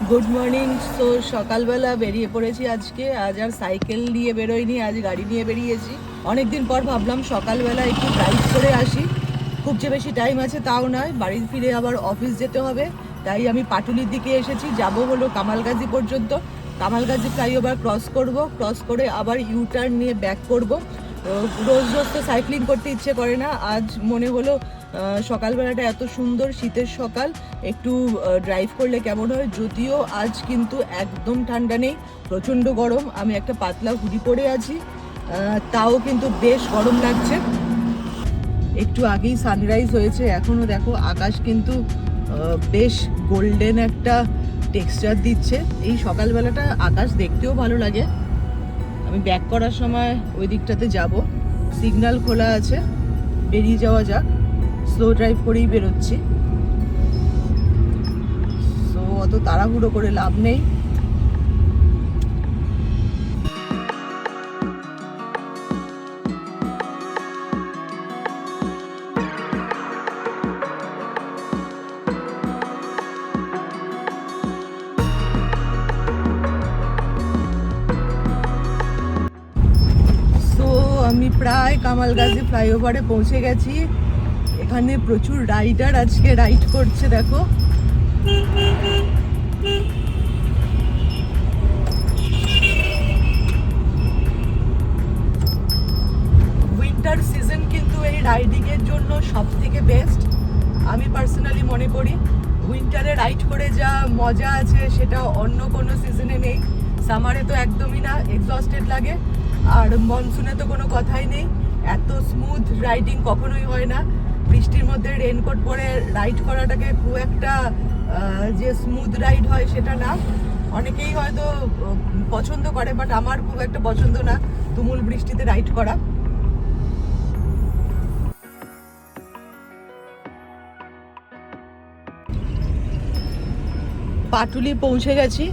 Good morning. তো সকালবেলা বেরিয়ে পড়েছি আজকে। আজ আর সাইকেল নিয়ে বেরোইনি, আজ গাড়ি নিয়ে বেরিয়েছি। অনেকদিন পর ভাবলাম সকালবেলা একটু ড্রাইভ করে আসি। খুব যে বেশি টাইম আছে তাও নয়, বাড়ি ফিরে আবার অফিস যেতে হবে। তাই আমি পাটুলির দিকে এসেছি, যাব হলো কামালগাজী পর্যন্ত। কামালগাজী ফ্লাইওভার ক্রস করব, ক্রস করে আবার ইউটার্ন নিয়ে ব্যাক করব। রোজ রোজ তো সাইক্লিং করতে ইচ্ছে করে না, আজ মনে হলো সকালবেলাটা এত সুন্দর শীতের সকাল, একটু ড্রাইভ করলে কেমন হয়। যদিও আজ কিন্তু একদম ঠান্ডা নেই, প্রচণ্ড গরম। আমি একটা পাতলা হুডি পরে আছি, তাও কিন্তু বেশ গরম লাগছে। একটু আগেই সানরাইজ হয়েছে, এখনও দেখো আকাশ কিন্তু বেশ গোল্ডেন একটা টেক্সচার দিচ্ছে। এই সকালবেলাটা আকাশ দেখতেও ভালো লাগে। আমি ব্যাক করার সময় ওই দিকটাতে যাব, সিগন্যাল খোলা আছে, বেরিয়ে যাওয়া যাক। স্লো ড্রাইভ করেই বেরোচ্ছি, সো অত তাড়াহুড়ো করে লাভ নেই। আমি প্রায় কামালগাজী ফ্লাইওভারে পৌঁছে গেছি। এখানে প্রচুর রাইডার আজকে রাইড করছে, দেখো। উইন্টার সিজন কিন্তু এই রাইডিংয়ের জন্য সব থেকে বেস্ট। আমি পার্সোনালি মনে করি উইন্টারে রাইড করে যা মজা আছে সেটা অন্য কোনো সিজনে নেই। সামারে তো একদমই না, এক্সস্টেড লাগে। আর মনসুনে তো কোনো কথাই নেই, এত স্মুথ রাইডিং কখনোই হয় না। বৃষ্টির মধ্যে রেনকোট পরে রাইড করাটাকে খুব একটা যে স্মুথ রাইড হয় সেটা না। অনেকেই হয়তো পছন্দ করে, বাট আমার খুব একটা পছন্দ না তুমুল বৃষ্টিতে রাইড করা। পাটুলি পৌঁছে গেছি।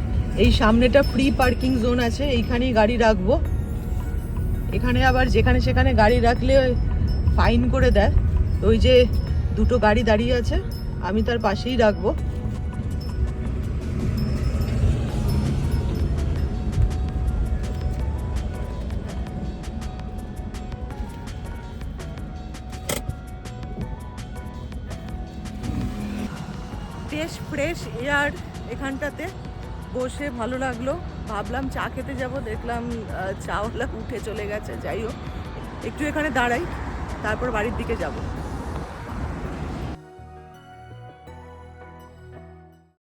এই সামনেটা ফ্রি পার্কিং জোন আছে, এইখানেই গাড়ি রাখবো। এখানে আবার যেখানে সেখানে গাড়ি রাখলে ফাইন করে দেয়। ওই যে দুটো গাড়ি দাঁড়িয়ে আছে, আমি তার পাশেই রাখবো। বেশ ফ্রেশ এয়ার এখানটাতে, বসে ভালো লাগলো। ভাবলাম চা খেতে যাব, দেখলাম চাওয়ালা উঠে চলে গেছে। যাই হোক, একটু এখানে দাঁড়াই, তারপর বাড়ির দিকে যাব।